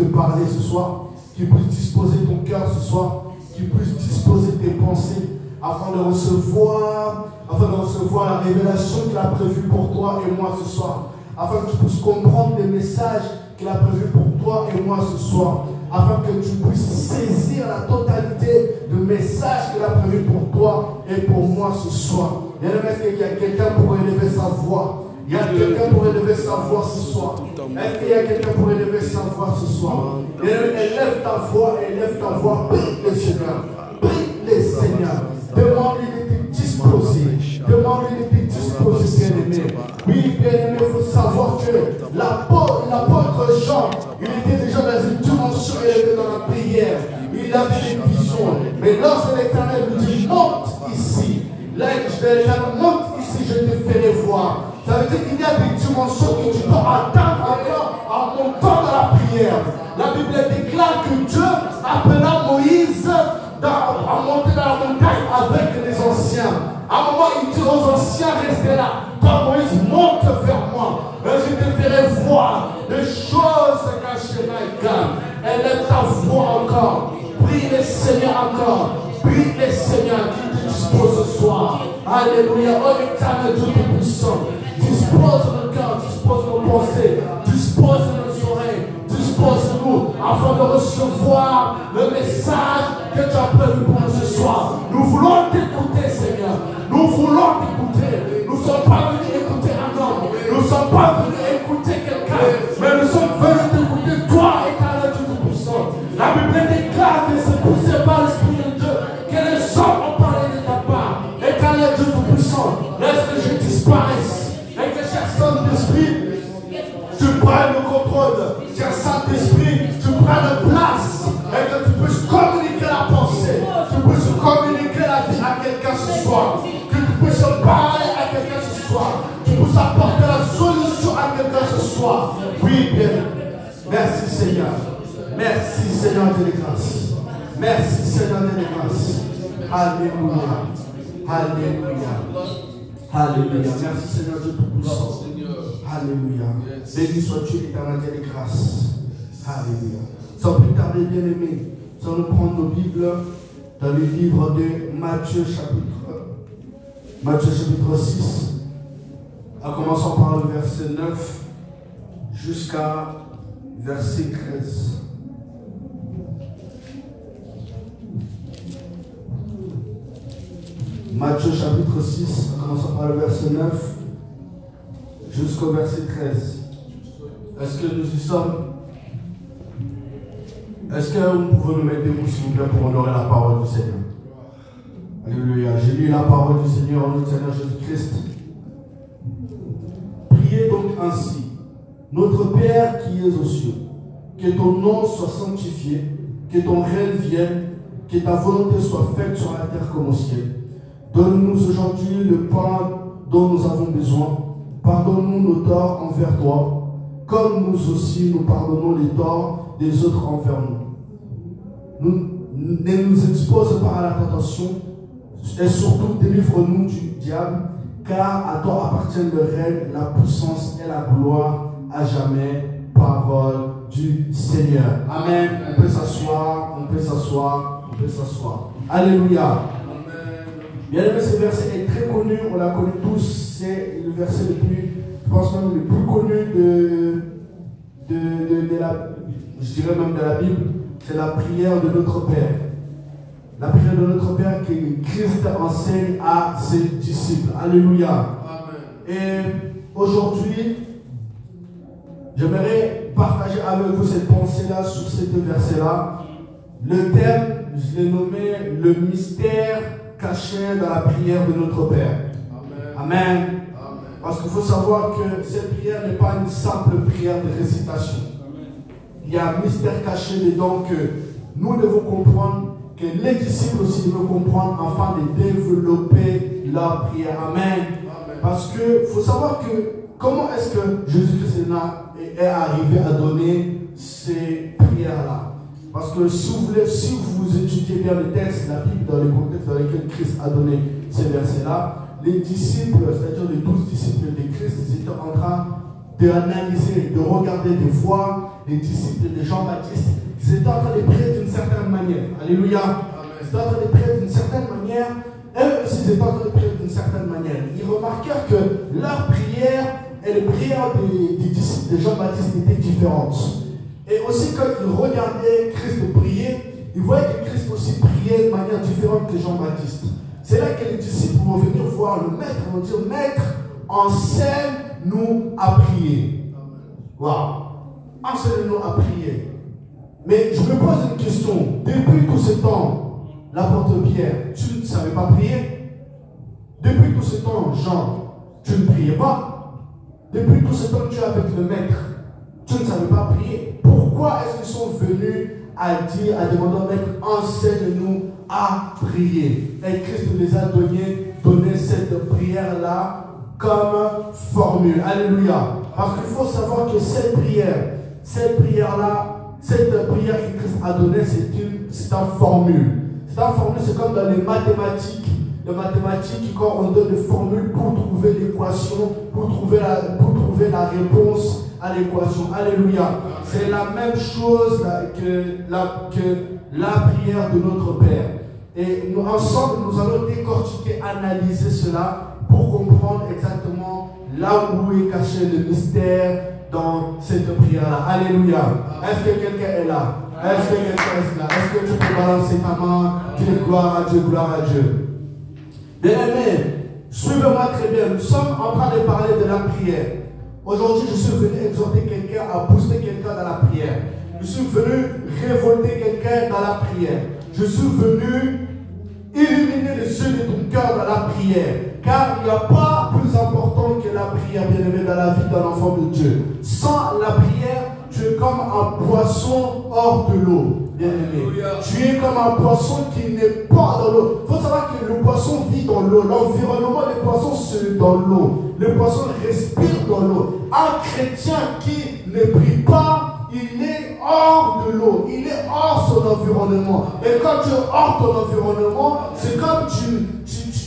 te parler ce soir, qu'il puisse disposer ton cœur ce soir, qu'il puisse disposer tes pensées, afin de recevoir la révélation qu'il a prévue pour toi et moi ce soir, afin que tu puisses comprendre les messages qu'il a prévus pour toi et moi ce soir, afin que tu puisses saisir la totalité du message qu'il a prévu pour toi et pour moi ce soir. Est-ce qu'il y a quelqu'un pour élever sa voix? Il y a quelqu'un pour élever sa voix ce soir. Est-ce qu'il y a quelqu'un pour élever sa voix ce soir? Élève ta voix, prie le Seigneur. Prie le Seigneur. Demande-lui d'être disposé. Demande-lui d'être disposé, bien-aimé. Oui, bien-aimé, il faut savoir que l'apôtre Jean, il était déjà dans une dimension élevée dans la prière. Il avait des visions. Mais lorsque l'Éternel lui dit, monte ici. Là, l'Éternel monte ici, je te ferai voir. Ça veut dire qu'il y a des dimensions que tu dois atteindre encore en montant dans la prière. La Bible déclare que Dieu appela Moïse à monter dans la montagne avec les anciens. À un moment, il dit aux anciens, restez là. Toi, Moïse, monte vers moi. Je te ferai voir des choses cachées. Élève ta voix encore. Prie le Seigneur encore. Prie le Seigneur qui te dispose ce soir. Alléluia. Oh, Éternel Dieu Tout-Puissant. Dispose nos cœurs, dispose nos pensées, dispose nos oreilles, dispose-nous afin de recevoir le message que tu as prévu pour nous ce soir. Nous voulons t'écouter, Seigneur. Nous voulons t'écouter. Nous ne sommes pas venus écouter un homme. Nous ne sommes pas venus écouter quelqu'un. Mais nous sommes venus t'écouter, toi, Éternel Dieu Tout-Puissant. La Bible déclare que c'est poussé par l'Esprit de Dieu que les hommes ont parlé de ta part. Éternel Dieu Tout-Puissant, laisse que je disparaisse. Et que cher Saint-Esprit, tu prennes le contrôle. Cher Saint-Esprit, tu prennes la place. Et que tu puisses communiquer la pensée. Tu puisses communiquer la vie à quelqu'un ce soir. Que tu puisses parler à quelqu'un ce soir. Tu puisses apporter la solution à quelqu'un ce soir. Oui, bien. Merci Seigneur. Merci Seigneur de grâce. Merci Seigneur de grâce. Alléluia. Alléluia. Alléluia. Merci Seigneur Dieu Tout-Puissant. Alléluia. Béni sois-tu, Éternel de grâce. Alléluia. Sans plus tarder, bien-aimés, sans nous prendre nos Bibles dans le livre de Matthieu chapitre 6, en commençant par le verset 9 jusqu'à verset 13. Matthieu chapitre 6, en commençant par le verset 9 jusqu'au verset 13. Est-ce que nous y sommes? Est-ce que vous pouvez nous mettre debout, s'il vous plaît, pour honorer la parole du Seigneur? Alléluia. J'ai lu la parole du Seigneur en notre Seigneur Jésus-Christ. Priez donc ainsi. Notre Père qui es aux cieux, que ton nom soit sanctifié, que ton règne vienne, que ta volonté soit faite sur la terre comme au ciel. Donne-nous aujourd'hui le pain dont nous avons besoin. Pardonne-nous nos torts envers toi, comme nous aussi nous pardonnons les torts des autres envers nous. Ne nous expose pas à la tentation, et surtout délivre-nous du diable, car à toi appartiennent le règne, la puissance et la gloire à jamais. Parole du Seigneur. Amen. On peut s'asseoir, on peut s'asseoir, on peut s'asseoir. Alléluia. Bien aimé, ce verset est très connu, on l'a connu tous, c'est le verset le plus, je pense même le plus connu je dirais même de la Bible, c'est la prière de notre Père. La prière de notre Père que Christ enseigne à ses disciples. Alléluia. Amen. Et aujourd'hui, j'aimerais partager avec vous cette pensée-là sur ces deux versets-là. Le thème, je l'ai nommé le mystère caché dans la prière de notre Père. Amen. Amen. Parce qu'il faut savoir que cette prière n'est pas une simple prière de récitation. Amen. Il y a un mystère caché dedans que nous devons comprendre, que les disciples aussi devront comprendre afin de développer leur prière. Amen. Amen. Parce qu'il faut savoir que comment est-ce que Jésus-Christ est arrivé à donner ces prières-là. Parce que si vous étudiez bien le texte, la Bible, dans le contexte dans lequel Christ a donné ces versets-là, les disciples, c'est-à-dire les 12 disciples de Christ, ils étaient en train d'analyser, de regarder, de voir des disciples de Jean-Baptiste, ils étaient en train de prier d'une certaine manière. Alléluia. Ils étaient en train de prier d'une certaine manière. Eux aussi, ils étaient en train de prier d'une certaine manière. Ils remarquèrent que leur prière et les prières des disciples de Jean-Baptiste étaient différentes. Et aussi, quand ils regardaient Christ prier, ils voyaient que Christ aussi priait de manière différente que Jean-Baptiste. C'est là que les disciples vont venir voir le maître, ils vont dire, maître, enseigne-nous à prier. Waouh! Enseigne-nous à prier. Mais je me pose une question. Depuis tout ce temps, l'apôtre Pierre, tu ne savais pas prier? Depuis tout ce temps, Jean, tu ne priais pas? Depuis tout ce temps que tu es avec le maître, tu ne savais pas prier? Pourquoi est-ce qu'ils sont venus à dire, à demander au maître, enseigne-nous à prier? Et Christ les a donné cette prière-là comme formule. Alléluia. Parce qu'il faut savoir que cette prière-là, cette prière que Christ a donnée, c'est une formule. C'est une formule, c'est comme dans les mathématiques. Les mathématiques, quand on donne des formules pour trouver l'équation, pour trouver la réponse à l'équation. Alléluia. C'est la même chose que la prière de notre Père. Et nous, ensemble, nous allons décortiquer, analyser cela pour comprendre exactement là où est caché le mystère dans cette prière-là. Alléluia. Est-ce que quelqu'un est là? Est-ce que quelqu'un est là? Est-ce que tu peux balancer ta main? Dire gloire à Dieu, gloire à Dieu. Bien-aimés, suivez-moi très bien. Nous sommes en train de parler de la prière. Aujourd'hui, je suis venu exhorter quelqu'un à booster quelqu'un dans la prière. Je suis venu révolter quelqu'un dans la prière. Je suis venu illuminer les yeux de ton cœur dans la prière. Car il n'y a pas plus important que la prière, bien-aimé, dans la vie d'un enfant de Dieu. Sans la prière, tu es comme un poisson hors de l'eau, bien-aimé. Tu es comme un poisson qui n'est pas dans l'eau. Il faut savoir que le poisson vit dans l'eau. L'environnement des poissons, c'est dans l'eau. Le poisson respire dans l'eau. Un chrétien qui ne prie pas, il est hors de l'eau. Il est hors son environnement. Et quand tu es hors ton environnement, c'est comme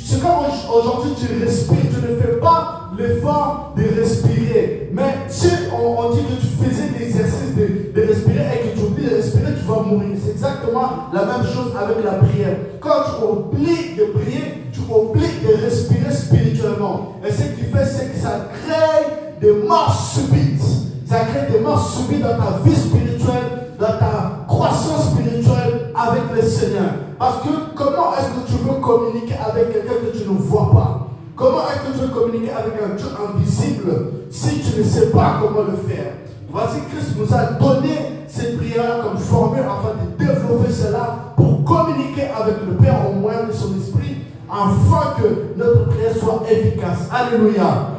c'est comme aujourd'hui tu respires, tu ne fais pas l'effort de respirer. Mais si on dit que tu faisais l'exercice de respirer et que tu oublies de respirer, tu vas mourir. C'est exactement la même chose avec la prière. Quand tu oublies de prier, tu oublies de respirer spirituellement. Et ce qui fait, c'est que ça crée des morts subites. Ça crée des morts subites dans ta vie spirituelle, dans ta croissance spirituelle avec le Seigneur. Parce que comment est-ce que tu veux communiquer avec quelqu'un que tu ne vois pas? Comment est-ce que tu veux communiquer avec un Dieu invisible si tu ne sais pas comment le faire? Voici, Christ nous a donné cette prière comme formule afin de développer cela pour communiquer avec le Père au moyen de son esprit afin que notre prière soit efficace. Alléluia.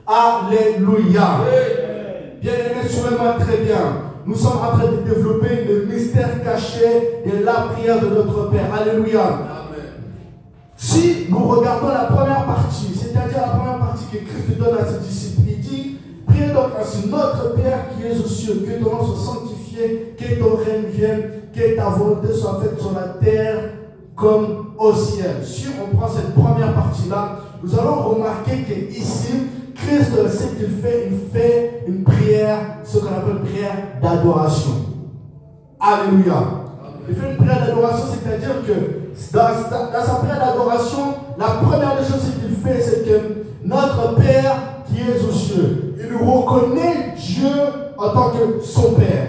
Alléluia. Bien-aimés, suivez-moi très bien. Nous sommes en train de développer le mystère caché de la prière de notre Père. Alléluia. Amen. Si nous regardons la première partie, c'est-à-dire la première partie que Christ donne à ses disciples, il dit, priez donc ainsi, notre Père qui es aux cieux, que ton nom soit sanctifié, que ton règne vienne, que ta volonté soit faite sur la terre comme au ciel. Si on prend cette première partie-là, nous allons remarquer qu'ici, Christ, ce qu'il fait, il fait une prière, ce qu'on appelle une prière d'adoration. Alléluia. Il fait une prière d'adoration, c'est-à-dire que dans sa prière d'adoration, la première des choses qu'il fait, c'est que notre Père qui est aux cieux, il reconnaît Dieu en tant que son Père.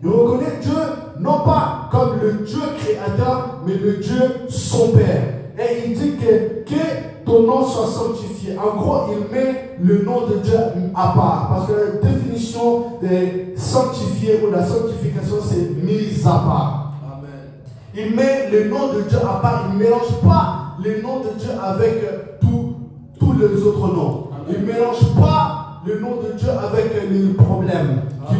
Il reconnaît Dieu non pas comme le Dieu créateur, mais le Dieu son Père. Et il dit que ton nom soit sanctifié. En gros, il met le nom de Dieu à part. Parce que la définition de sanctifier ou de la sanctification, c'est mise à part. Amen. Il met le nom de Dieu à part. Il ne mélange pas le nom de Dieu avec tous les autres noms. Amen. Il ne mélange pas le nom de Dieu avec les problèmes qu'il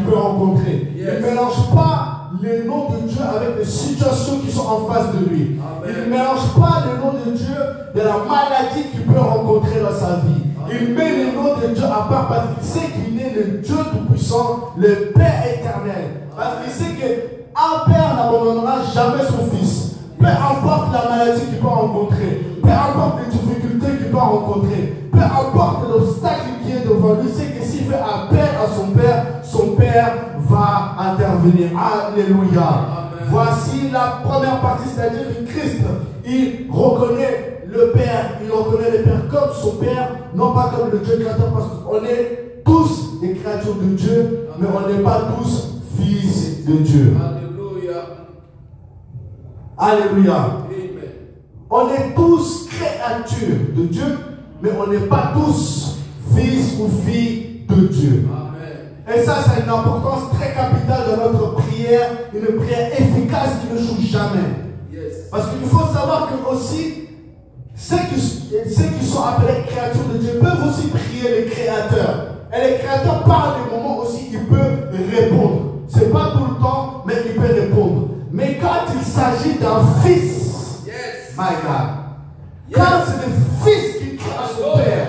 peut rencontrer. Yes. Il ne mélange pas le nom de Dieu avec les situations qui sont en face de lui. Amen. Il ne mélange pas le nom de Dieu de la maladie qu'il peut rencontrer dans sa vie. Amen. Il met le nom de Dieu à part parce qu'il sait qu'il est le Dieu Tout-Puissant, le Père éternel. Parce qu'il sait qu'un père n'abandonnera jamais son fils. Peu importe la maladie qu'il peut rencontrer, peu importe les difficultés qu'il peut rencontrer, peu importe l'obstacle qui est devant lui, c'est que s'il fait appel à son Père va intervenir. Alléluia. Voici la première partie, c'est-à-dire que Christ, il reconnaît le Père, il reconnaît le Père comme son Père, non pas comme le Dieu créateur, parce qu'on est tous des créatures de Dieu, mais on n'est pas tous fils de Dieu. Alléluia. Alléluia. Amen. On est tous créatures de Dieu, mais on n'est pas tous fils ou filles de Dieu. Amen. Et ça, c'est une importance très capitale dans notre prière, une prière efficace qui ne joue jamais. Yes. Parce qu'il faut savoir que aussi, ceux qui sont appelés créatures de Dieu peuvent aussi prier les créateurs. Et les créateurs, par des moments aussi, ils peuvent répondre. Ce n'est pas tout le temps, mais ils peuvent répondre. Mais quand il s'agit d'un fils, Yes. my God, Yes. quand c'est le fils qui crie à son père,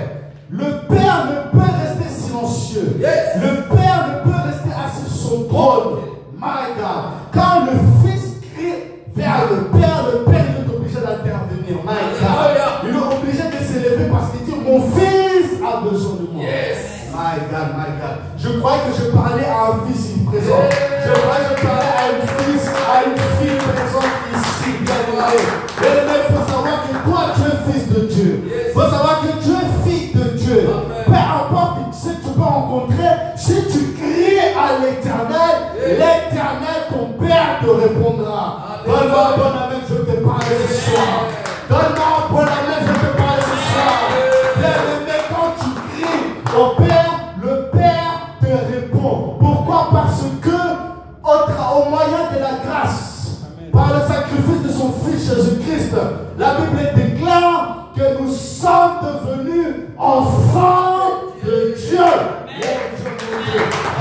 le père ne peut rester silencieux. Yes. Le père ne peut rester assis sur son trône. My God. Quand le fils crie vers le père est obligé d'intervenir. My God. Il est obligé de s'élever parce qu'il dit mon fils a besoin de moi. Yes. My God, my God. Je croyais que je parlais à un fils ici présent. Je croyais que je parlais à une fille présente ici, bien aimé. Bien aimé, il faut savoir que toi, tu es fils de Dieu. Il faut savoir que tu es fille de Dieu. Peu importe ce que tu peux rencontrer, si tu cries à l'Éternel, l'Éternel, ton Père, te répondra. Donne-moi un bon amen, je te parle ce soir. Donne-moi un bon amen, je te parle ce soir. Bien aimé, quand tu cries au Père, le Père te répond. Pourquoi? Parce que au moyen de la grâce, par le sacrifice de son Fils Jésus-Christ, la Bible déclare que nous sommes devenus enfants de Dieu.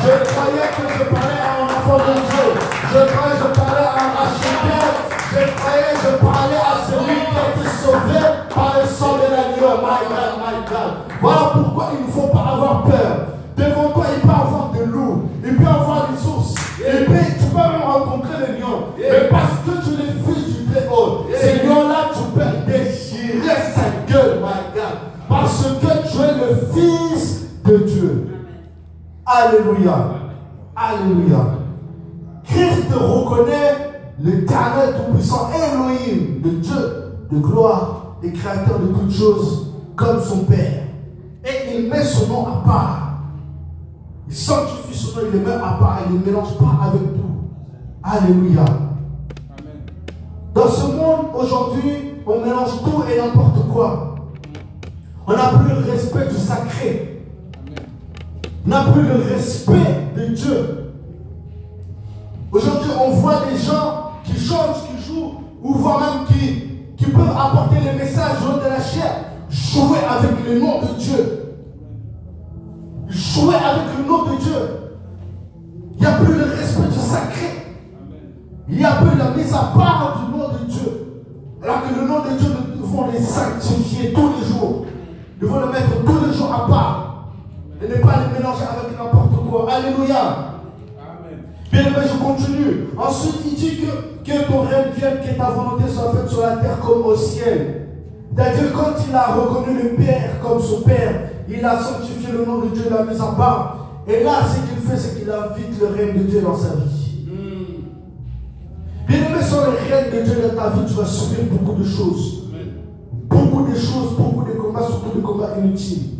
Je croyais que je parlais à un enfant de Dieu. Je croyais que je parlais à un archipel. Je croyais que je parlais à celui qui a été sauvé par le sang de l'agneau. My God, my God. Voilà pourquoi il ne faut pas avoir peur. Devant toi, il peut y avoir des loups, il peut y avoir des ours, tu peux même rencontrer les lions. Mais parce que tu es fils du Très-Haut, ces lions-là, tu peux déchirer sa gueule, my God. Parce que tu es le fils de Dieu. Alléluia. Alléluia. Christ reconnaît l'Éternel Tout-Puissant, Elohim, le Dieu de gloire, le créateur de toutes choses, comme son Père. Et il met son nom à part. Il sanctifie son nom, il le met à part, il ne le mélange pas avec tout. Alléluia. Amen. Dans ce monde, aujourd'hui, on mélange tout et n'importe quoi. On n'a plus le respect du sacré. On n'a plus le respect de Dieu. Aujourd'hui, on voit des gens qui chantent, qui jouent, ou voire même qui peuvent apporter les messages de la chair, jouer avec le nom de Dieu. Jouer avec le nom de Dieu. Il n'y a plus le respect du sacré. Il y a plus la mise à part du nom de Dieu. Alors que le nom de Dieu, nous devons les sanctifier tous les jours. Nous devons le mettre tous les jours à part. Et ne pas les mélanger avec n'importe quoi. Alléluia. Bien aimé, je continue. Ensuite, il dit que ton règne vienne, que ta volonté soit faite sur la terre comme au ciel. C'est-à-dire, quand il a reconnu le Père comme son Père, il a sanctifié le nom de Dieu, l'a mis à part. Et là, ce qu'il fait, c'est qu'il invite le règne de Dieu dans sa vie. Bien aimé, sans le règne de Dieu dans ta vie, tu vas subir beaucoup de choses. Beaucoup de choses, beaucoup de combats, surtout des combats inutiles.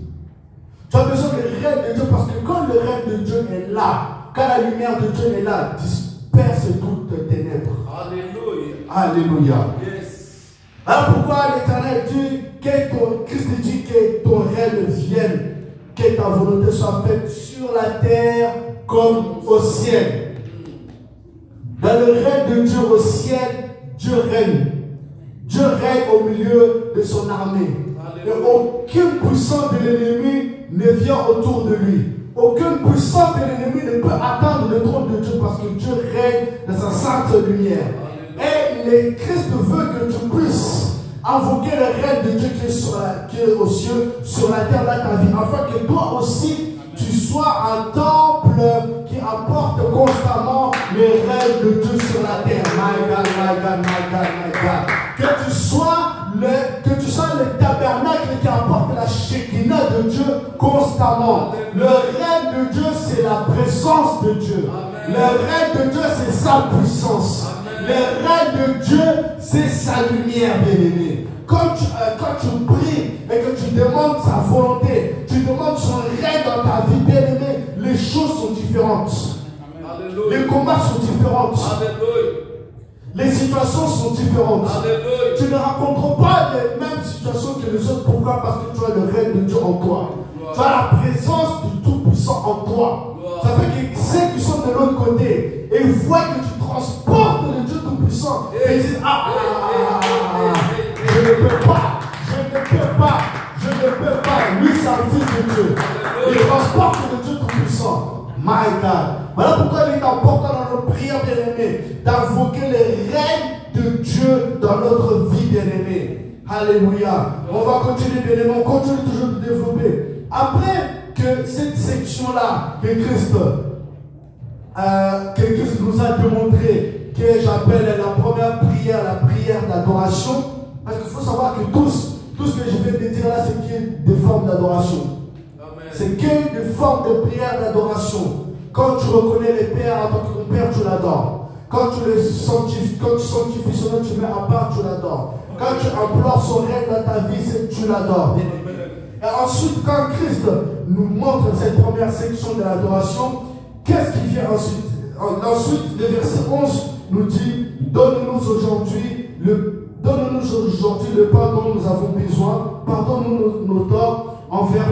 Tu as besoin du règne de Dieu parce que quand le règne de Dieu est là, quand la lumière de Dieu est là, disperse toutes les ténèbres. Alléluia. Alléluia. Yes. Alors pourquoi l'Éternel dit Christ dit que ton règne vienne, que ta volonté soit faite sur la terre comme au ciel. Dans le règne de Dieu au ciel, Dieu règne. Dieu règne au milieu de son armée. Et aucune puissance de l'ennemi ne vient autour de lui. Aucune puissance de l'ennemi ne peut atteindre le trône de Dieu parce que Dieu règne dans sa sainte lumière. Et Christ veut que tu puisses invoquer le règne de Dieu qui est aux cieux, sur la terre dans ta vie, afin que toi aussi tu sois un temple qui apporte constamment le règne de Dieu sur la terre. My God, my God, my God, my God. Que tu sois le tabernacle qui apporte la Shekinah de Dieu constamment. Le règne de Dieu, c'est la présence de Dieu. Amen. Le règne de Dieu, c'est sa puissance. Amen. Le règne de Dieu, c'est sa lumière, bien-aimé. Quand tu pries et que tu demandes sa volonté, tu demandes son règne dans ta vie, bien-aimé, les choses sont différentes. Alléluia. Les combats sont différents. Alléluia. Les situations sont différentes. Alléluia. Tu ne rencontres pas les mêmes situations que les autres. Pourquoi? Parce que tu as le règne de Dieu en toi. Tu as la présence du Tout-Puissant en toi. Ça fait que ceux qui sont de l'autre côté et voient que tu transportes le Dieu Tout-Puissant, et ils disent je ne peux pas, je ne peux pas, je ne peux pas. Lui, c'est un fils de Dieu. Il transporte le Dieu Tout-Puissant. My God. Voilà pourquoi il est important dans nos prières, bien-aimés, d'invoquer le règne de Dieu dans notre vie, bien-aimés. Alléluia. On va continuer, bien-aimés. On continue toujours de développer. Après que cette section-là, que Christ nous a démontré, que j'appelle la première prière, la prière d'adoration, parce qu'il faut savoir que tout ce que je viens de dire là, c'est qu'il y a des formes d'adoration. C'est que des formes de prière d'adoration. Quand tu reconnais les pères en tant que ton père, tu l'adores. Quand tu sanctifies son nom, tu mets à part, tu l'adores. Quand tu implores son règne dans ta vie, tu l'adores. Et ensuite, quand Christ nous montre cette première section de l'adoration, qu'est-ce qui vient ensuite? Ensuite, le verset 11 nous dit, donne-nous aujourd'hui le pain dont nous avons besoin, pardonne-nous nos torts envers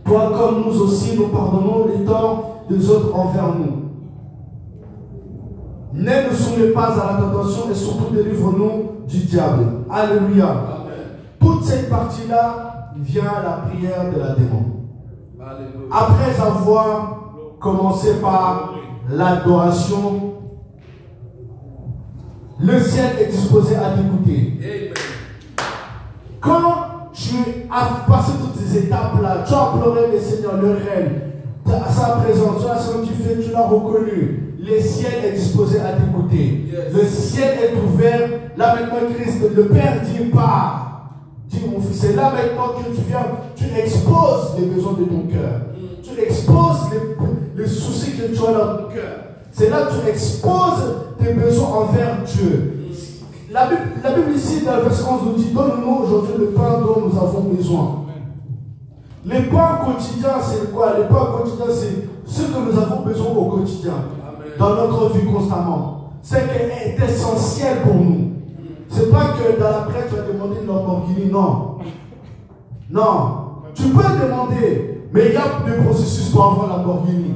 toi, comme nous aussi nous pardonnons les torts des autres envers nous. Ne nous soumets pas à la tentation et surtout délivre-nous du diable. Alléluia. Amen. Toute cette partie-là vient à la prière de la démon. Alléluia. Après avoir commencé par l'adoration, le ciel est disposé à t'écouter. Quand tu as passé toutes ces étapes-là, tu as imploré le Seigneur, le règne, sa présence, tu l'as sanctifié, tu l'as reconnu. Le ciel est disposé à t'écouter. Yes. Le ciel est ouvert. Là maintenant, Christ, le Père dit pas. Dis mon fils, c'est là maintenant que tu viens, tu exposes les besoins de ton cœur. Tu exposes les soucis que tu as dans ton cœur. C'est là que tu exposes tes besoins envers Dieu. La Bible ici, dans le verset 11, nous dit, donne-nous aujourd'hui le pain dont nous avons besoin. Le pain quotidien, c'est quoi? Le pain quotidien, c'est ce que nous avons besoin au quotidien. Amen. Dans notre vie constamment. C'est qui est essentiel pour nous. C'est pas que dans la prière, tu vas demander une Lamborghini, non. Non. Tu peux demander, mais il y a des processus pour avoir la Lamborghini.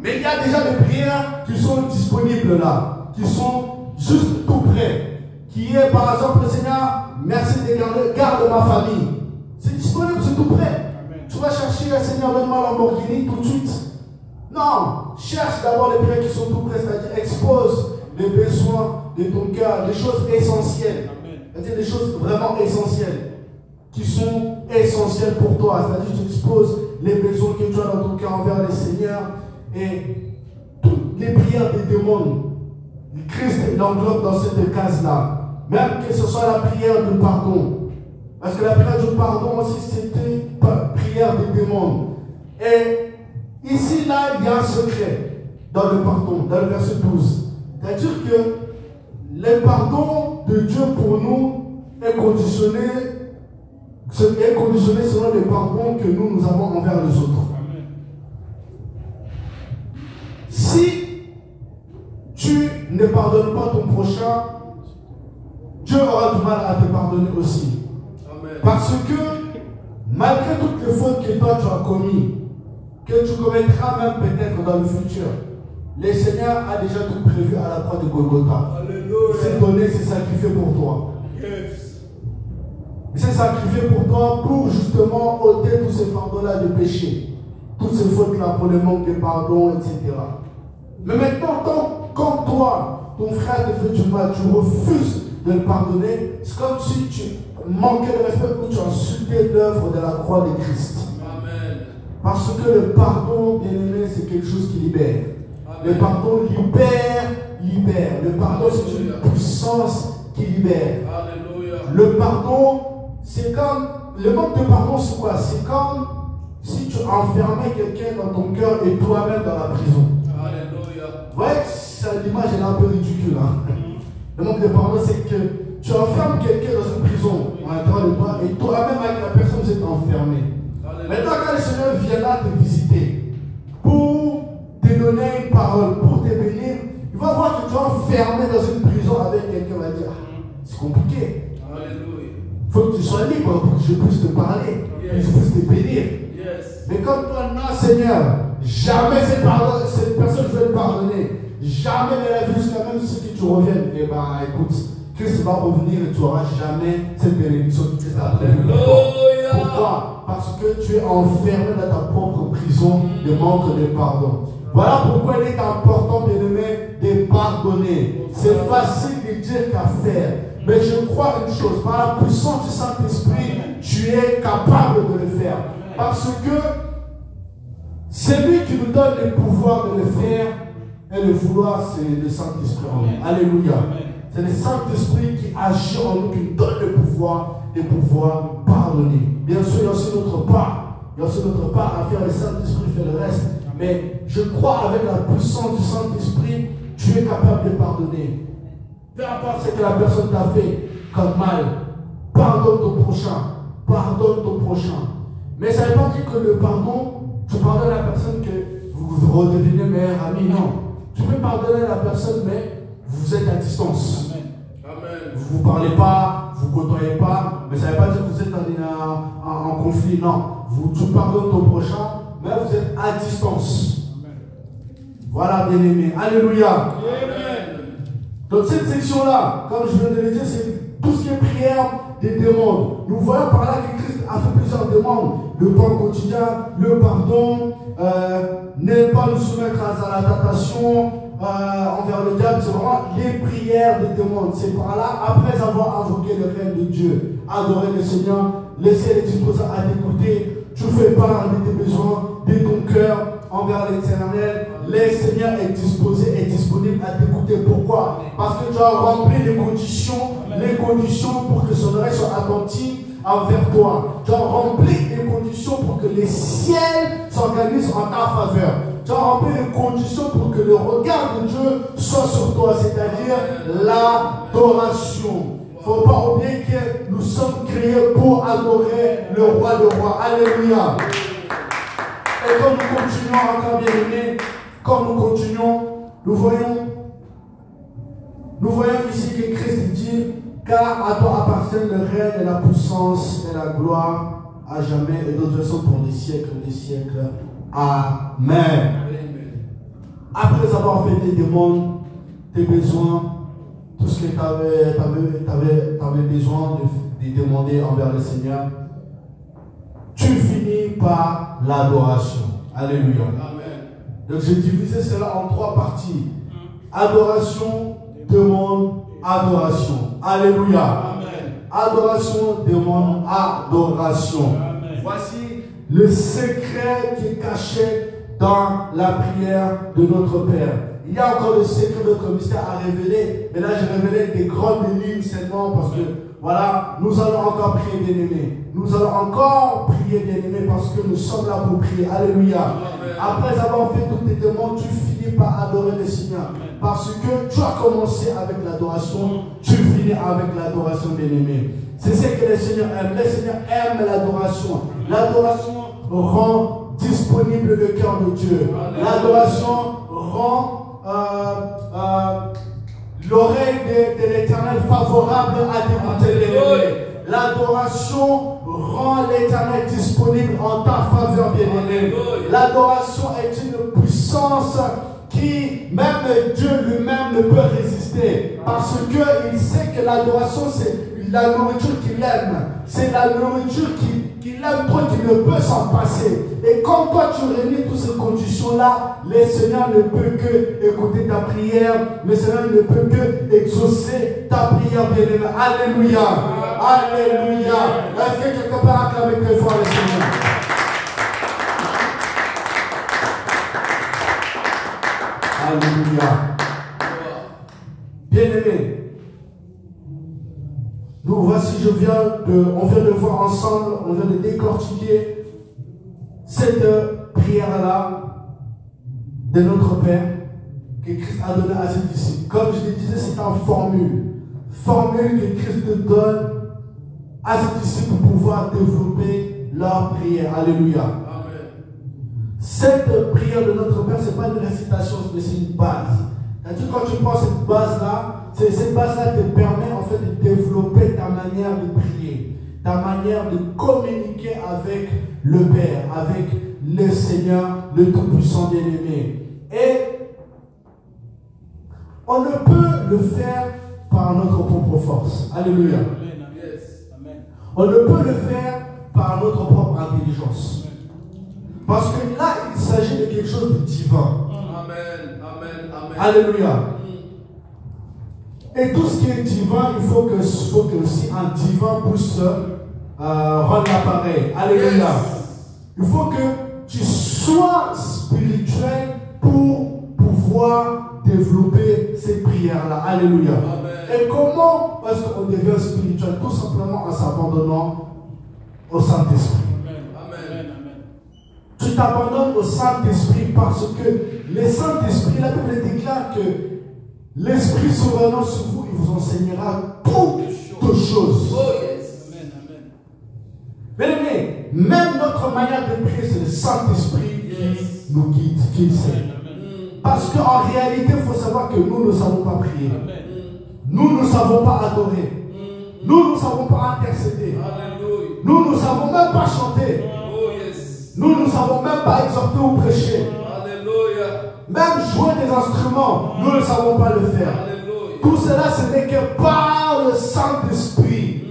Mais il y a déjà des prières qui sont disponibles là, qui sont juste tout près. Qui est par exemple, le Seigneur, merci de garde ma famille. C'est disponible, c'est tout près. Amen. Tu vas chercher le Seigneur, donne-moi la Lamborghini tout de suite. Non, cherche d'abord les prières qui sont tout près, c'est-à-dire expose les besoins de ton cœur, les choses essentielles. C'est-à-dire les choses vraiment essentielles, qui sont essentielles pour toi. C'est-à-dire que tu exposes les besoins que tu as dans ton cœur envers le Seigneur. Et toutes les prières des démons, Christ l'englobe dans cette case-là. Même que ce soit la prière de pardon. Parce que la prière de pardon aussi, c'était une prière des démons. Et ici, là, il y a un secret dans le pardon, dans le verset 12. C'est-à-dire que le pardon de Dieu pour nous est conditionné selon le pardon que nous avons envers les autres. Si tu ne pardonnes pas ton prochain, Dieu aura du mal à te pardonner aussi. Amen. Parce que malgré toutes les fautes que toi tu as commises, que tu commettras même peut-être dans le futur, le Seigneur a déjà tout prévu à la croix de Golgotha. Il s'est donné, il s'est sacrifié pour toi. Yes. Il s'est sacrifié pour toi pour justement ôter tous ces fardeaux-là de péché, toutes ces fautes-là pour le manque de pardon, etc. Mais maintenant, quand toi, ton frère te fait du mal, tu refuses de le pardonner, c'est comme si tu manquais de respect ou tu insultais l'œuvre de la croix de Christ. Amen. Parce que le pardon, bien aimé, c'est quelque chose qui libère. Amen. Le pardon libère. Le pardon, c'est une puissance qui libère. Alléluia. Le pardon, c'est comme... Le manque de pardon, c'est quoi? C'est si tu enfermais quelqu'un dans ton cœur et toi-même dans la prison. Alléluia. Vous voyez, l'image est un peu ridicule. Hein? Le manque de pardon, c'est que tu enfermes quelqu'un dans une prison à l'intérieur de toi et toi-même avec la personne, vous êtes enfermé. Maintenant, quand le Seigneur vient là te visiter pour te donner une parole, pour te bénir, il va voir que tu es enfermé dans une prison avec quelqu'un, il va dire, c'est compliqué. Alléluia. Il faut que tu sois libre pour que je puisse te parler, que je puisse te bénir. Yes. Mais comme toi, non, Seigneur, jamais cette personne je vais le pardonner. Jamais de la vie jusqu'à même ce que tu reviennes. Eh bien, écoute, Christ va revenir et tu n'auras jamais cette bénédiction que Christ a prévue pour toi. Pourquoi? Parce que tu es enfermé dans ta propre prison de manque de pardon. Voilà pourquoi il est important, bien-aimé, de pardonner. C'est facile de dire qu'à faire. Mais je crois une chose, par la puissance du Saint-Esprit, tu es capable de le faire. Parce que c'est lui qui nous donne le pouvoir de le faire. Et le vouloir, c'est le Saint-Esprit en nous. Alléluia. C'est le Saint-Esprit qui agit en nous, qui nous donne le pouvoir de pouvoir pardonner. Bien sûr, il y a aussi notre part. Il y a aussi notre part à faire. Le Saint-Esprit fait le reste. Mais je crois avec la puissance du Saint-Esprit, tu es capable de pardonner. Peu importe ce que la personne t'a fait comme mal. Pardonne ton prochain. Pardonne ton prochain. Mais ça ne veut pas dire que le pardon, tu pardonnes la personne que vous redevenez meilleur ami. Non. Tu peux pardonner la personne, mais vous êtes à distance. Amen. Vous ne vous parlez pas, vous ne côtoyez pas, mais ça ne veut pas dire que vous êtes en conflit. Non. Tu pardonnes ton prochain, mais vous êtes à distance. Amen. Voilà, bien-aimé. Alléluia. Amen. Donc cette section-là, comme je viens de le dire, c'est tout ce qui est prière des demandes. Nous voyons par là que Christ a fait plusieurs demandes. Le pain quotidien, le pardon, ne pas nous soumettre à la tentation envers le diable. C'est vraiment les prières des demandes. C'est par là, après avoir invoqué le règne de Dieu, adorer le Seigneur, laisser les disposants à t'écouter. Tu fais part de tes besoins, de ton cœur envers l'Éternel. Le Seigneur est disposé, est disponible à t'écouter. Pourquoi? Parce que tu as rempli les conditions pour que son oreille soit attentive envers toi. Tu as rempli les conditions pour que les ciels s'organisent en ta faveur. Tu as rempli les conditions pour que le regard de Dieu soit sur toi, c'est-à-dire l'adoration. Il ne faut pas oublier que nous sommes créés pour adorer le roi de rois. Alléluia. Et comme nous continuons encore bien aimés, comme nous continuons, nous voyons ici que Christ dit, car à toi appartiennent le règne et la puissance et la gloire à jamais et d'autres versions pour des siècles des siècles. Amen. Après avoir fait tes demandes, tes besoins, tout ce que tu avais besoin de demander envers le Seigneur, tu finis par l'adoration. Alléluia. Amen. Donc j'ai divisé cela en 3 parties. Adoration, demande, adoration. Alléluia. Amen. Adoration, demande, adoration. Amen. Voici le secret qui est caché dans la prière de notre Père. Il y a encore le secret de notre mystère à révéler, mais là j'ai révélé des grandes lignes seulement parce que voilà, nous allons encore prier bien-aimés. Nous allons encore prier bien-aimés parce que nous sommes là pour prier. Alléluia. Amen. Après avoir fait toutes tes demandes, tu finis par adorer le Seigneur. Parce que tu as commencé avec l'adoration, tu finis avec l'adoration bien-aimé. C'est ce que le Seigneur aime. Le Seigneur aime l'adoration. L'adoration rend disponible le cœur de Dieu. L'adoration rend l'oreille de l'Éternel favorable à d'écouter l'évangile. L'adoration rend l'Éternel disponible en ta faveur, bien-aimé. L'adoration est une puissance qui, même Dieu lui-même, ne peut résister. Parce qu'il sait que l'adoration, c'est la nourriture qu'il aime. C'est la nourriture qu'il aime trop, qu'il ne peut s'en passer. Et quand toi tu réunis toutes ces conditions-là, le Seigneur ne peut que écouter ta prière. Le Seigneur ne peut que exaucer ta prière, bien-aimé. Alléluia. Alléluia. Est-ce que quelqu'un peut acclamer très fort le Seigneur? Alléluia. Bien-aimé, on vient de voir ensemble, on vient de décortiquer cette prière-là de notre Père que Christ a donné à ses disciples. Comme je le disais, c'est une formule. Formule que Christ donne à ses disciples pour pouvoir développer leur prière. Alléluia. Amen. Cette prière de notre Père, ce n'est pas une récitation, mais c'est une base. C'est-à-dire, quand tu prends cette base-là, cette base-là te permet en fait de développer ta manière de prier, ta manière de communiquer avec le Père, avec le Seigneur, le Tout-Puissant bien-aimé. Et on ne peut le faire par notre propre force. Alléluia. On ne peut le faire par notre propre intelligence. Parce que là, il s'agit de quelque chose de divin. Amen. Amen. Amen. Alléluia. Et tout ce qui est divin, il faut que aussi un divin puisse rendre l'appareil. Alléluia. Il faut que tu sois spirituel pour pouvoir développer cette prière-là. Alléluia. Amen. Et comment est-ce qu'on devient spirituel? Tout simplement en s'abandonnant au Saint-Esprit. Amen. Tu t'abandonnes au Saint-Esprit parce que le Saint-Esprit, la Bible déclare que l'Esprit souverain sur vous, il vous enseignera toutes choses. Oh yes. Bien aimé, même notre manière de prier, c'est le Saint-Esprit qui nous guide, qui le sait. Parce qu'en réalité, il faut savoir que nous ne savons pas prier. Nous ne savons pas adorer. Nous ne savons pas intercéder. Alléluia. Nous ne savons même pas chanter. Oh yes. Nous ne savons même pas exhorter ou prêcher. Alléluia. Même jouer des instruments, nous ne savons pas le faire. Alléluia. Tout cela, ce n'est que par le Saint-Esprit.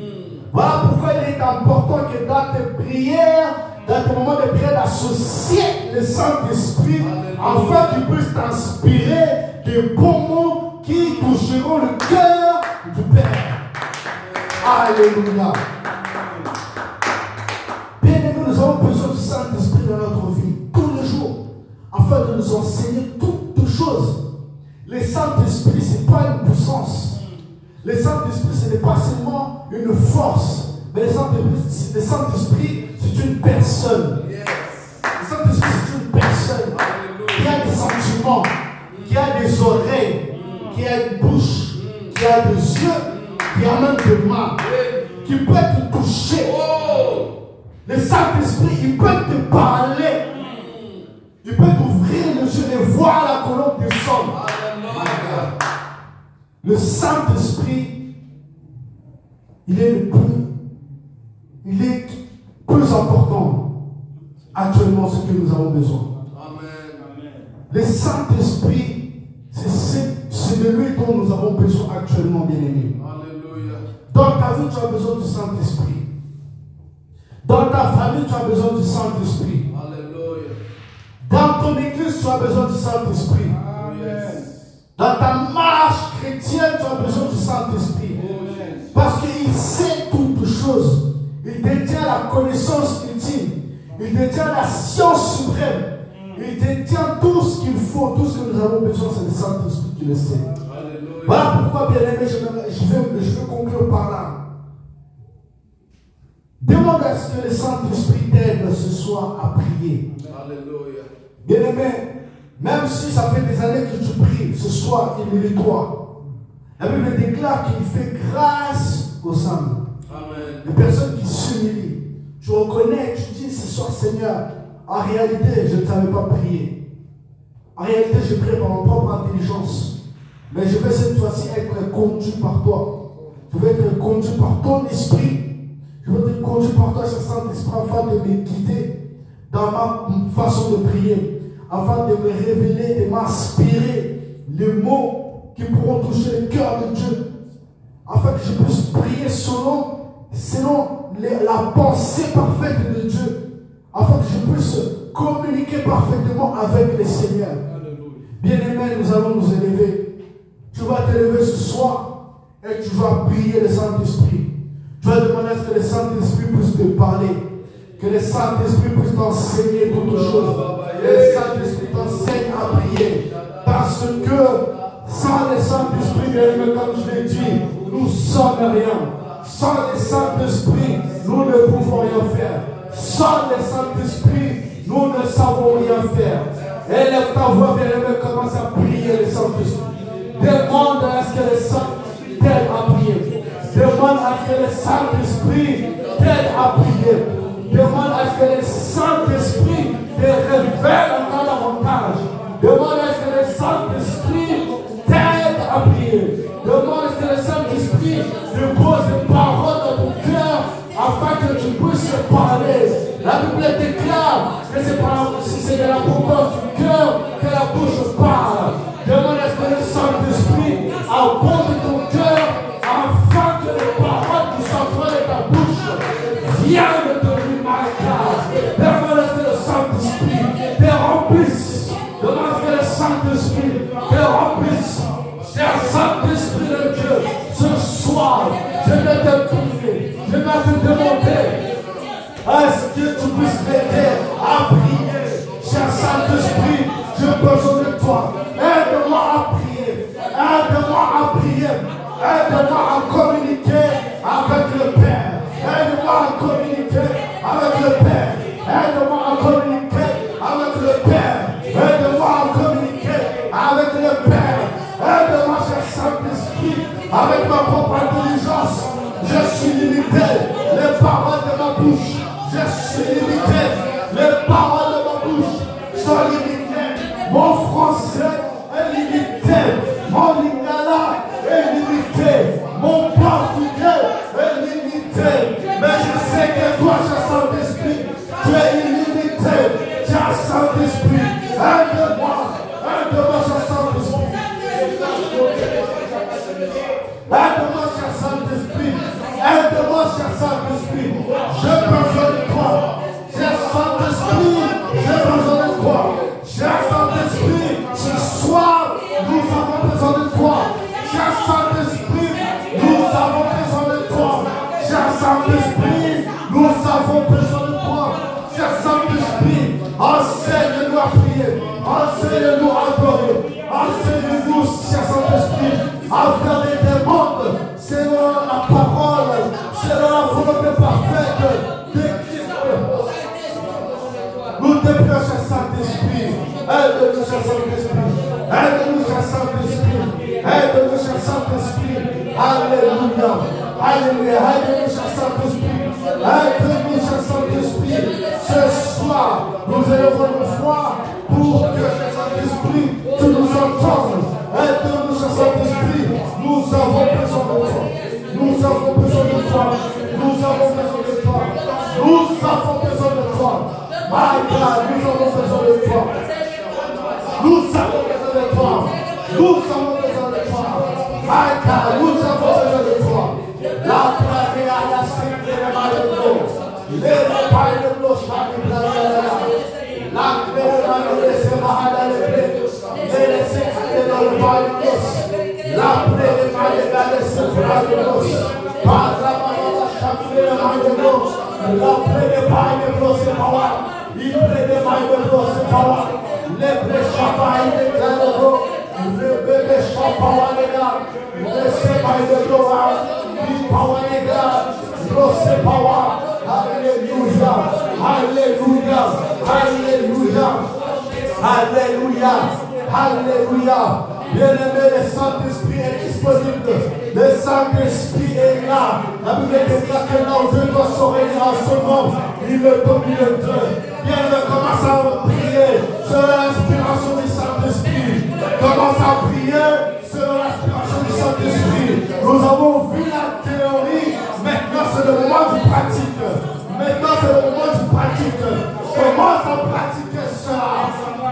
Voilà pourquoi il est important que dans tes prières, dans tes moments de prière, d'associer le Saint-Esprit afin qu'il puisse t'inspirer des bons mots qui toucheront le cœur du Père. Alléluia. Bien aimés, nous avons besoin du Saint-Esprit dans notre vie, tous les jours, afin de nous enseigner toutes choses. Le Saint-Esprit, ce n'est pas une puissance. Le Saint-Esprit, ce n'est pas seulement une force. Mais le Saint-Esprit, c'est une personne. Le Saint-Esprit, c'est une personne qui a des sentiments, qui a des oreilles, qui a une bouche, qui a des yeux, qui a même des mains, qui peut te toucher. Le Saint-Esprit, il peut te parler. Il peut t'ouvrir les yeux et voir la colonne des sommes. Le Saint-Esprit, il est plus important actuellement ce que nous avons besoin. Amen. Le Saint-Esprit, c'est de lui dont nous avons besoin actuellement, bien-aimés. Alléluia. Dans ta vie, tu as besoin du Saint-Esprit. Dans ta famille, tu as besoin du Saint-Esprit. Alléluia. Dans ton église, tu as besoin du Saint-Esprit. Dans ta marche chrétienne, tu as besoin du Saint-Esprit. Parce qu'il sait toutes choses. Il détient la connaissance ultime. Il détient la science suprême. Il détient tout ce qu'il faut, tout ce que nous avons besoin, c'est le Saint-Esprit qui le sait. Alléluia. Voilà pourquoi, bien aimé, je vais conclure par là. Demande à ce que le Saint-Esprit t'aide ce soir à prier. Alléluia. Bien aimé, même si ça fait des années que tu pries, ce soir, humilie-toi. La Bible déclare qu'il fait grâce aux âmes. Amen. Les personnes qui s'humilient. Tu reconnais, tu dis ce soir, Seigneur, en réalité, je ne savais pas prier. En réalité, je prie par ma propre intelligence. Mais je vais cette fois-ci être conduit par toi. Je vais être conduit par ton esprit. Je vais être conduit par toi, ce Saint-Esprit, afin de me guider dans ma façon de prier. Afin de me révéler, de m'inspirer les mots qui pourront toucher le cœur de Dieu. Afin que je puisse prier selon la pensée parfaite de Dieu. Afin que je puisse communiquer parfaitement avec le Seigneur. Bien-aimés, nous allons nous élever. Tu vas t'élever ce soir et tu vas prier le Saint-Esprit. Tu vas demander à ce que le Saint-Esprit puisse te parler. Que le Saint-Esprit puisse t'enseigner toutes choses. Que le Saint-Esprit t'enseigne à prier. Parce que sans le Saint-Esprit, bien-aimés, comme je l'ai dit, nous ne sommes rien. Sans le Saint-Esprit, nous ne pouvons rien faire. Sans le Saint-Esprit, Nous ne savons rien faire. Élève ta voix, bien-aimé, commence à prier le Saint-Esprit. Demande à ce que le Saint-Esprit t'aide à prier. Demande à ce que le Saint-Esprit t'aide à prier. Demande à ce que le Saint-Esprit te révèle encore davantage. Demande à ce que le Saint-Esprit t'aide à prier. Demande à ce que le Saint-Esprit te pose des paroles dans ton cœur afin que tu puisses parler. La Bible déclare que c'est de la proportion du cœur que la bouche parle. Demande à ce que le Saint-Esprit abonde ton cœur afin que les paroles qui sortiront de ta bouche viennent de lui-même. Demande à ce que le Saint-Esprit te remplisse. Demande à ce que le Saint-Esprit te remplisse. Cher Saint-Esprit de Dieu, ce soir, je vais te prier, je vais te demander est-ce que tu puisses m'aider à prier. Cher Saint-Esprit, j'ai besoin de toi. Aide-moi à prier. Aide-moi à prier. Aide-moi à communiquer avec le Père. Aide-moi à communiquer avec le Père. Aide-moi à communiquer avec le Père. Aide-moi à communiquer avec le Père. Aide-moi, cher Saint-Esprit, avec ma propre intelligence. Je suis limité. Les paroles de ma bouche, je suis limité. Les paroles de ma bouche sont limitées. Mon français est limité. Mon lingala est limité. Mon portugais est limité. Mais je sais que toi, cher Saint-Esprit, tu es illimité. Cher Saint-Esprit, aide-moi. Aide-moi, cher Saint-Esprit. Aide-moi, cher Saint-Esprit. Aide-moi, cher Saint-Esprit. J'ai besoin de toi. Cher Saint-Esprit, j'ai besoin de toi. Cher Saint-Esprit, ce soir, nous avons besoin de toi. Cher Saint-Esprit, nous avons besoin de toi. Cher Saint-Esprit, nous avons besoin de toi. Cher Saint-Esprit, enseigne-nous à prier. Enseigne-nous à adorer. Enseigne-nous, cher Saint-Esprit, à faire des demandes selon la parole, selon la volonté parfaite de Christ. Nous te prions, cher Saint-Esprit. Aide-nous, cher Saint-Esprit. Aide-nous, cher Saint-Esprit. Aide-nous, cher Saint-Esprit. Alléluia. Alléluia. Aide-nous, cher Saint-Esprit. Aide-nous, cher Saint-Esprit. Ce soir, nous élevons nos voix pour que, cher Saint-Esprit, tu nous entendes. Aide-nous, cher Saint-Esprit. Nous avons besoin de toi. Nous avons besoin de toi. Nous avons besoin de toi. Nous avons besoin de toi. My God, nous avons besoin de toi. Nous avons besoin de toi. Nous avons besoin de toi. My God, nous avons besoin de toi. La prarie à la sécurité de Mario. Les repas de Blochard de la clé de Mario de Semahada de les sécurités dans le Mario. La plaie de Mario de Semahada par la Mario de Chapelle de Mario. La plaie de Mario de Blochard. Il plaît de Mario de Blochard. Les prêcheurs de Calero. Le bébé champagne les gars. Le sémaille de Blochard. Il power les gars. Grosse power. Alléluia. Alléluia. Alléluia. Alléluia. Alléluia. Bien-aimé, le Saint-Esprit est disponible. Le Saint-Esprit est là. La Bible déclare que là où Dieu doit se réunir en ce moment, il le domine d'eux. Bien-aimé, commence à prier selon l'inspiration du Saint-Esprit. Commence à prier selon l'inspiration du Saint-Esprit. Nous avons vu la théorie. Maintenant, c'est le moment du pratique. Maintenant, c'est le moment du pratique. Commence à pratiquer ça.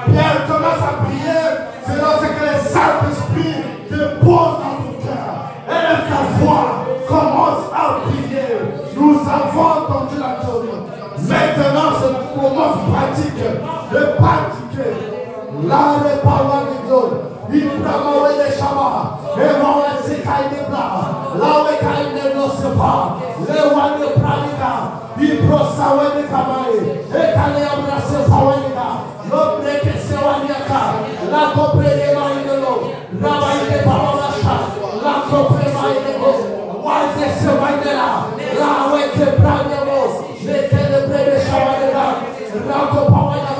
Bien, commence à prier. C'est là que le Saint-Esprit te pose dans ton cœur. Élève ta voix. Commence à prier. Nous avons entendu la théorie. Maintenant, c'est le moment pratique de pratiquer. Là, les paroles de Dieu. Il prend les chamas. Et on les écaille des blancs. Là, les cailles ne l'osent pas. Les rois de pratica. Il prend sa ouais de camaï. Et quand les abrasse sa ouais de camaï. L'homme que c'est Waniaka. La copre de maï de l'eau. La maï de Pamalacha. La copre de maï de l'eau. Wazé se maï de là. La ouais que prend de l'eau. Les que de près de chamas de là. La copre de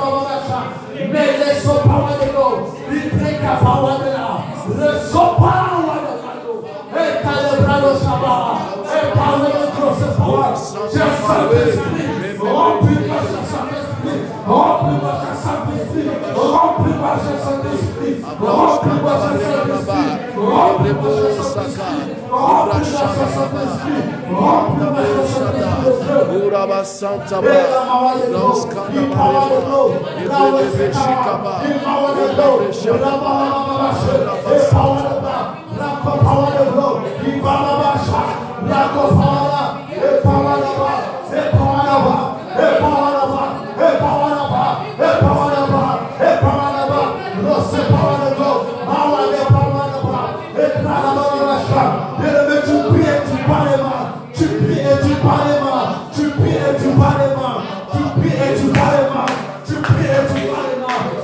Remplis-moi, Saint-Esprit. Remplis-moi, Saint-Esprit. Remplis-moi, Saint-Esprit. Remplis-moi, Saint-Esprit. Remplis-moi, Saint-Esprit. Uraba Santa Ba, Roskanda Marema, Ibrebe Shikaba, Ibrebe Shikaba,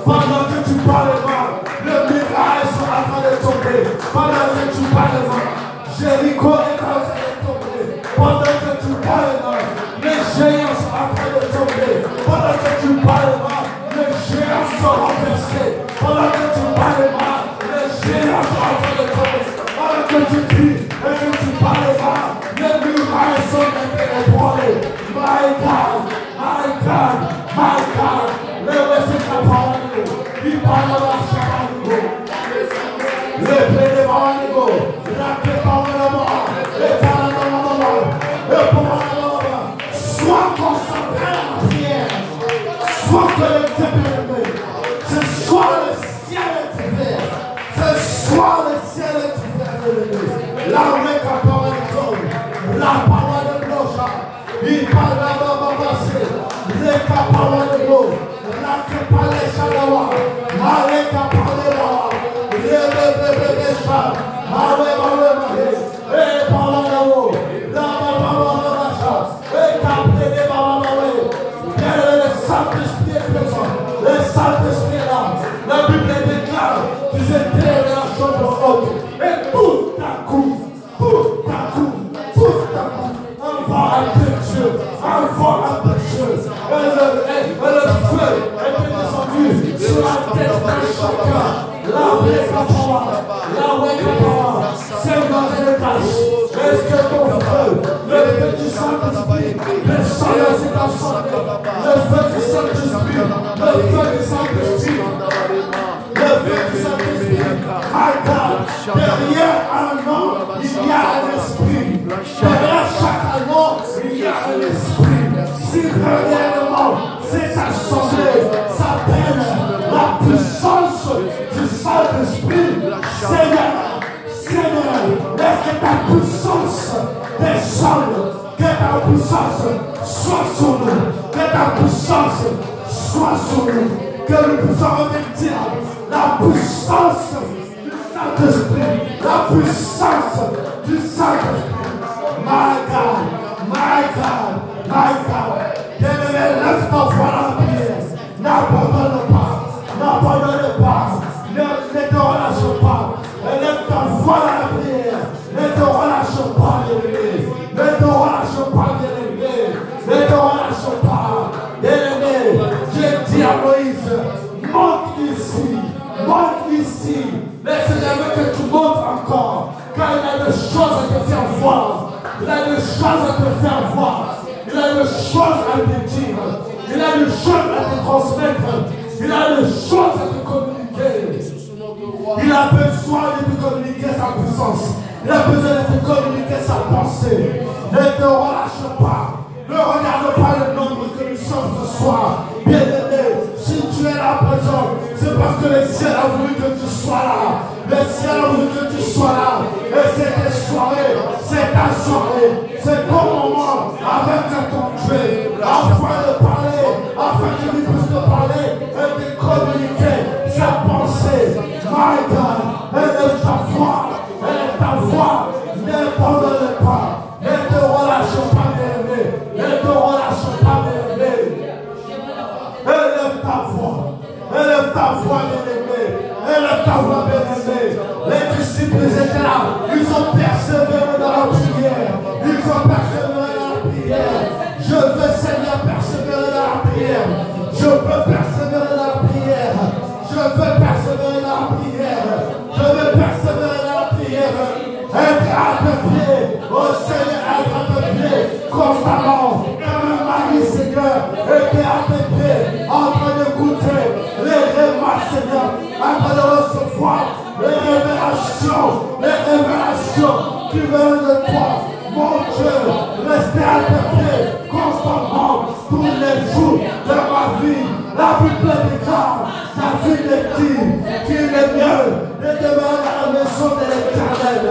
pendant que tu parles mal, le miracle sera en train de tomber. Pendant que tu parles mal, Jéricho est en train de tomber. Pendant que tu parles mal, les géants sont en train de tomber. Pendant que tu parles mal, les géants sont renversés. Pendant que tu parles mal, les géants sont en train de tomber. Pendant que tu cries et que tu parles mal, les murailles sont ébranlées. My God, my God, my God. Le récit de la parole, il parle de la parole. Le pré de parole, la pré parole de mort, le parole de mort, le parole de mort. Sois concentré à la prière, sois connecté à Dieu. Ce soir le ciel est ouvert, ce soir le ciel est ouvert. L'armée qui a parlé de Dieu, la parole de Dieu, il parle de la passée, les paroles de Dieu. La que parle Shalawa, Mare ka parle la, le Shah, Mare et parle la wo, la et capte les Mare. Quel est le Saint-Esprit présent, le Saint-Esprit là, la Bible déclare qu'ils étaient dans la chambre haute, et tout à coup, un vent impétueux, et le feu était descendu sur la tête de chacun. La Seigneur de l'étage, est-ce que ton feu, le feu du Saint-Esprit, descend sur ta santé, le feu du Saint-Esprit, le feu du Saint-Esprit, le feu du Saint-Esprit, derrière un nom, il y a un esprit, derrière chaque nom, il y a un esprit. Si premièrement, cette assemblée s'appelle la puissance du Saint-Esprit, Seigneur, laisse que ta puissance descende, que ta puissance soit sur nous, que ta puissance soit sur nous, que nous puissions revêtir la puissance du Saint-Esprit, la puissance du Saint-Esprit. My God, my God, my God. Bien-aimé, lève ta voix dans la prière. N'abandonne pas, ne te relâche pas. Lève ta voix dans la prière. Ne te relâche pas, bien-aimé. Ne te relâche pas, bien-aimé. Ne te relâche pas, bien-aimé. J'ai dit à Moïse, monte ici. Mais c'est jamais que tu montes encore, car il a des choses à te faire voir. Il a des choses à te faire voir. Il a des choses à te dire. Il a des choses à te transmettre. Il a des choses à te communiquer. Il a besoin de te communiquer sa puissance. Il a besoin de te communiquer sa pensée. Ne te relâche pas. Ne regarde pas le nombre que nous sommes ce soir. Bien-aimé, si tu es là présent, c'est parce que le ciel a voulu que tu sois là. Le ciel a voulu que tu sois là. Et c'est tes soirées, c'est ta soirée, c'est ton moment avec ton Dieu, afin de parler, afin que tu puisses te parler et te communiquer sa pensée. My God, élève ta voix, n'abandonne pas, ne te relâche pas, bien-aimé, ne te relâche pas, bien-aimé. Élève ta voix, bien-aimé. Élève ta voix, bien-aimé. Les disciples étaient là. Ils ont persévéré dans la prière. Je veux, Seigneur, persévérer dans la prière. Je veux persévérer dans la prière. Être à tes pieds. Oh Seigneur, être à tes pieds. Constamment. Comme un mari, Seigneur. Être à tes pieds. En train de goûter les remas, Seigneur. afin de recevoir les révélations qui viennent de toi. Mon Dieu, restez à tes pieds constamment tous les jours de ma vie. La Bible déclare, la vie est qu'il est mieux de demeurer à la maison de l'Éternel,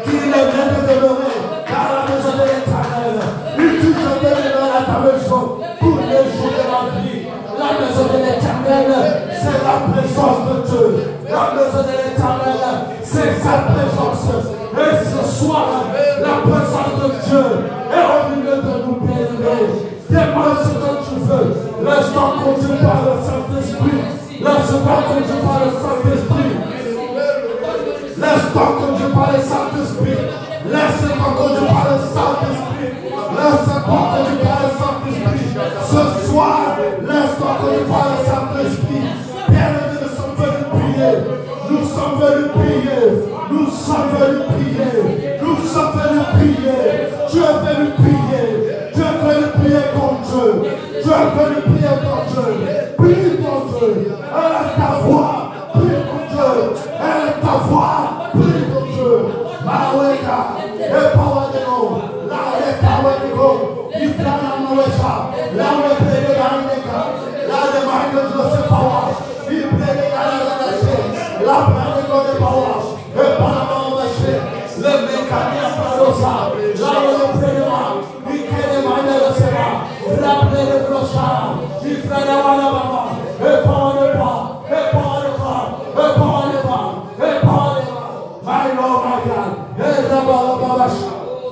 qu'il est mieux de demeurer à la maison de l'Éternel. Utilise de demeurer à ta maison tous les jours de ma vie. La maison de l'Éternel, c'est la présence de Dieu. La maison de l'Éternel, c'est sa présence. Et ce soir, la présence de Dieu est au milieu de nous, bien-aimés. Demande ce que tu veux. Laisse-toi conduire par le Saint-Esprit. Laisse-toi conduire par le Saint-Esprit. Laisse-toi conduire par le Saint-Esprit. Laisse-toi conduire par le Saint-Esprit. Laisse-toi conduire par le Saint-Esprit. Ce soir, laisse-toi conduire par le Saint-Esprit. Bien-aimés, nous sommes venus prier. Nous sommes venus prier. Nous sommes venus prier. Nous sommes venus prier. Tu es venu prier. Tu es venu prier contre Dieu. Tu es venu prier contre Dieu. Prie contre Dieu. Élève ta voix. Prie contre Dieu. Élève ta voix. Prie contre Dieu. Maweka. Et power de nous. Là est power de nous. Il fait la maweka. Là où est près de la maweka. Là de Michael Joseph Power. Il près de la maweka. Là près de God Power. Et par la maweka. Le mécanisme de ça. Là où est près de moi. Il crée des manières de se voir. Rappelez le clochard. Il fait la maweka. Et par le pas. Et par le pas. Et par le pas. Et par le pas. My Lord, my God. Et d'abord,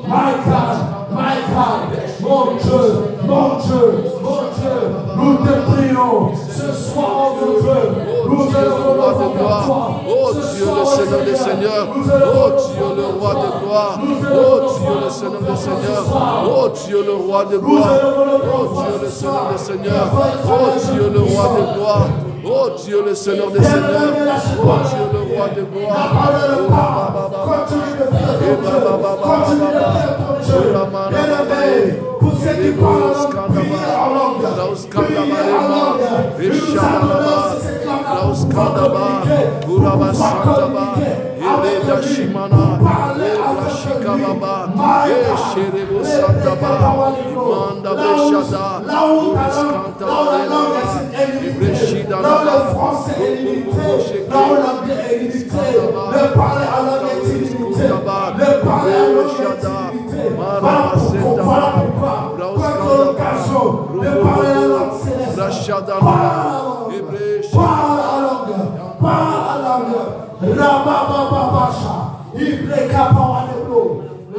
my God, my God. Mon Dieu, mon Dieu, mon Dieu. Nous te prions. Ce soir, mon Dieu. Nous te roi de gloire. Oh Dieu, le Seigneur des Seigneurs. Oh Dieu, le roi de gloire. Oh Dieu, le Seigneur des Seigneurs. Oh Dieu, le roi de gloire. Oh Dieu, le Seigneur des Seigneurs. Oh Dieu, le roi de gloire. Oh Dieu, le Seigneur des Seigneurs. Oh Dieu, le roi de gloire. Pour ceux qui parlent en langue,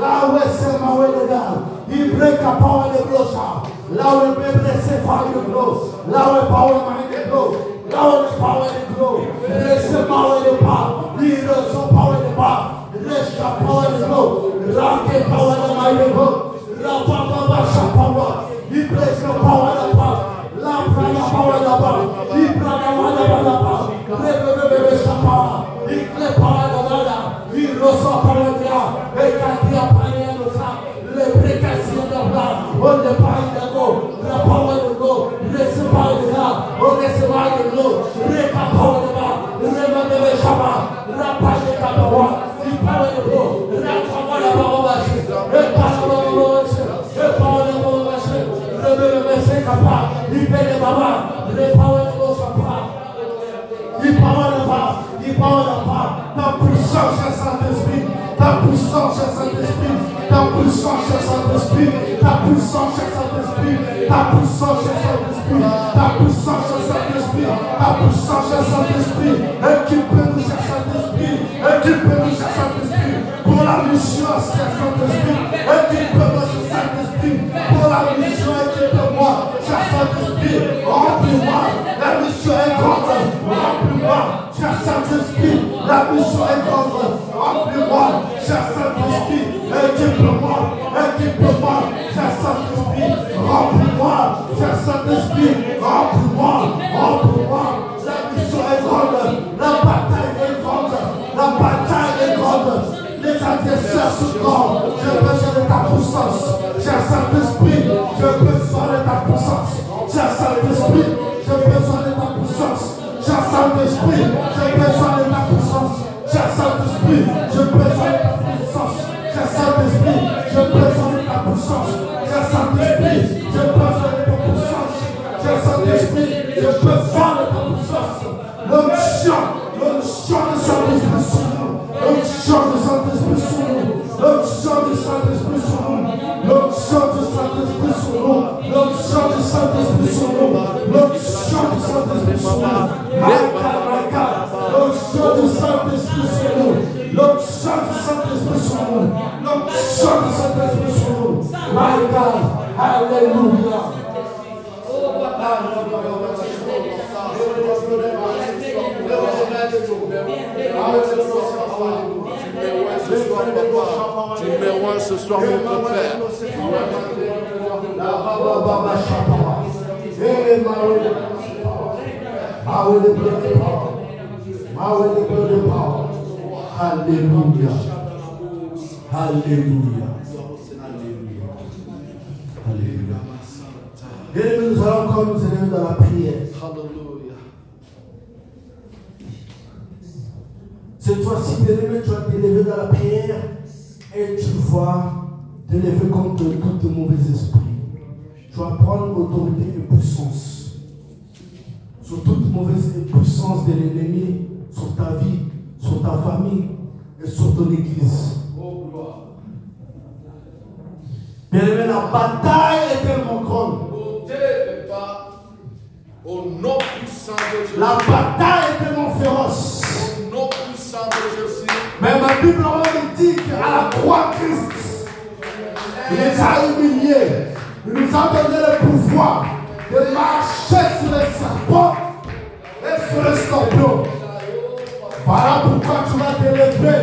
là où c'est ma légal, il break a power de blocha, là où le bébé c'est pas de bloc, là où le power de bloc, là où le power de bloc, laissez power de pas, il reçoit power de pas, laisse la power de bloc, raque power de bloc, la papa power, il break le power de pas, la prana power de pas, il prana power de pas, le bébé chapa, il clé power de là, il reçoit power de là, et quand il a parlé de ça, les précautions de là, on ne parle de l'eau, la power de l'eau, laissez pas de là, on laisse pas de l'eau, les capots de là, les bébés chapa, la page de capois, il parle de l'eau, la capois de la et pas de le bébé c'est capable, il paie les mamans, les power de l'eau sont pas. Il parle de pas, il parle de pas. Ta puissance, Saint-Esprit, ta puissance, Saint-Esprit, ta puissance, Saint-Esprit, ta puissance, Saint-Esprit, ta puissance, Saint-Esprit, ta puissance, Saint-Esprit, ta puissance, Saint-Esprit, équipez-nous, Saint-Esprit, équipez-nous, Saint-Esprit, pour la mission, Saint-Esprit, équipez-nous, Saint-Esprit, pour la mission, équipez-moi, Saint-Esprit, remplis-moi, la mission est grande, remplis-moi, Saint-Esprit, la mission est grande, remplis-moi, Saint-Esprit, équipe-moi, équipe-moi, Saint-Esprit, remplis-moi, Saint-Esprit, remplis-moi, remplis-moi, la mission est grande, la bataille est grande, la bataille est grande, les adversaires sont grands, j'ai besoin de ta puissance, Saint-Esprit, j'ai besoin de ta puissance, Saint-Esprit, j'ai besoin de ta puissance, Saint-Esprit, j'ai besoin Saint-Esprit, j'ai besoin de ta puissance. Cher Saint-Esprit, j'ai besoin de ta puissance. Cher Saint-Esprit, j'ai besoin de ta puissance. Cher Saint-Esprit, j'ai besoin de ta puissance. L'onction de Saint-Esprit sur nous. L'onction de Saint-Esprit sur nous. L'onction de Saint-Esprit sur nous. L'onction de Saint-Esprit sur nous. L'onction de Saint-Esprit sur nous. L'onction de Saint-Esprit sur nous. L'onction du Saint-Esprit sur nous. L'onction du Saint-Esprit sur nous. L'onction du Saint-Esprit sur nous. My God. Alléluia. Numéro 1 ce soir, mon Père. Alléluia. Alléluia. Alléluia. Et nous allons encore nous élever dans la prière. Alléluia. Cette fois-ci, bien-aimé, tu vas t'élever dans la prière et tu vas t'élever contre tout mauvais esprit. Tu vas prendre autorité et puissance sur toute mauvaise puissance de l'ennemi, sur ta vie, sur ta famille et sur ton église. Bien-aimé, la bataille est tellement grande. Au nom puissant de Jésus. La bataille est tellement féroce. Au nom puissant de Jésus. Mais ma Bible me dit qu'à la croix Christ, il les a humiliés. Il nous a donné le pouvoir de marcher sur les serpents et sur les scorpions. Voilà pourquoi tu vas t'élever.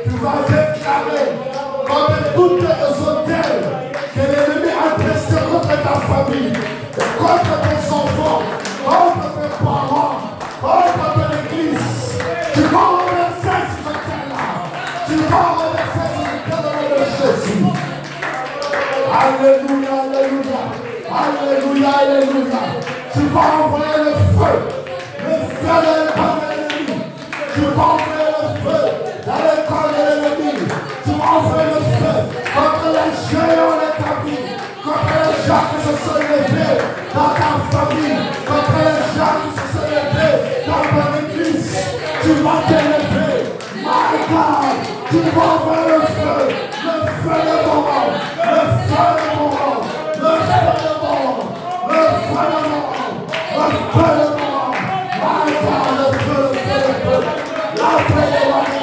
Tu vas déclarer comme toutes les hôtels que l'ennemi a dressé contre ta famille, contre tes enfants, contre tes parents, contre ton église. Tu vas renverser ce hôtel-là. Tu vas renverser ce hôtel de Jésus. Alléluia, alléluia. Alléluia, alléluia. Tu vas envoyer le feu dans le camp de l'ennemi. Tu vas envoyer le feu dans le camp de l'ennemi. Tu vas envoyer le feu contre les géants de ta vie, contre les gens qui se sont levés dans ta famille, contre les gens qui se sont levés dans ton église. Tu vas t'élever. My God, tu vas envoyer le feu de mort, le feu de mort, le feu de mort, le feu de mort, le feu de mort. My God, le feu, le feu, le feu. La paix de la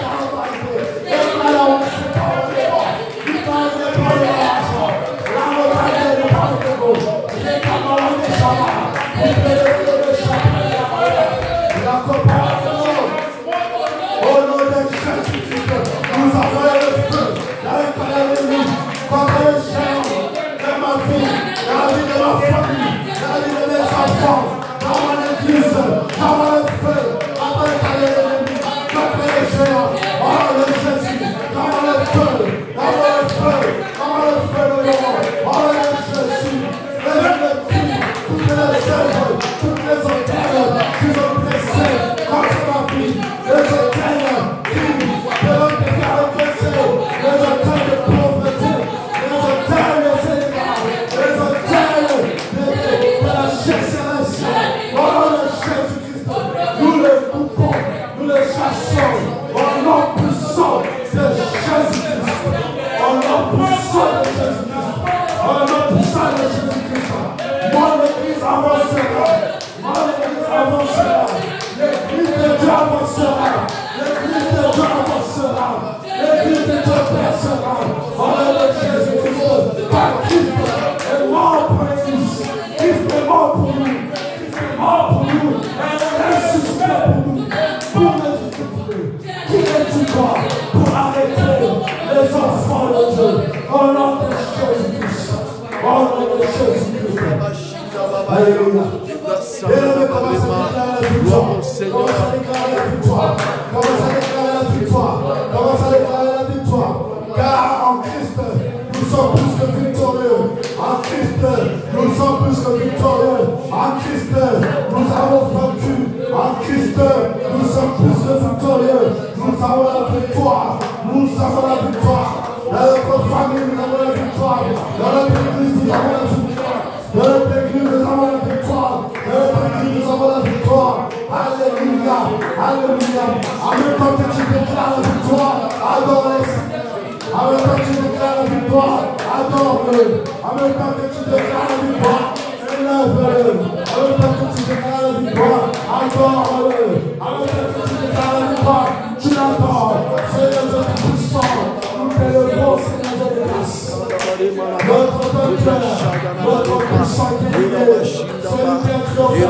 nous avons vaincu. En Christ, nous sommes plus serons victorieux. Nous avons la victoire. Nous avons la victoire. Dans notre famille, nous avons la victoire. Dans notre église, nous avons la victoire. Dans notre église, nous avons la victoire. Dans notre église, nous avons la victoire. Alléluia. Alléluia. En même temps que tu déclares la victoire, adore-le. En même temps que tu déclares la victoire, adore-le. En même temps que tu déclares la victoire, élève-le. En même temps que tu déclares la victoire, adore-le. En même temps que tu déclares la victoire, tu l'adores. Seigneur Dieu puissant, nous t'élevons, Seigneur Dieu de grâce. Notre Père, notre puissant Dieu, celui qui a triomphé.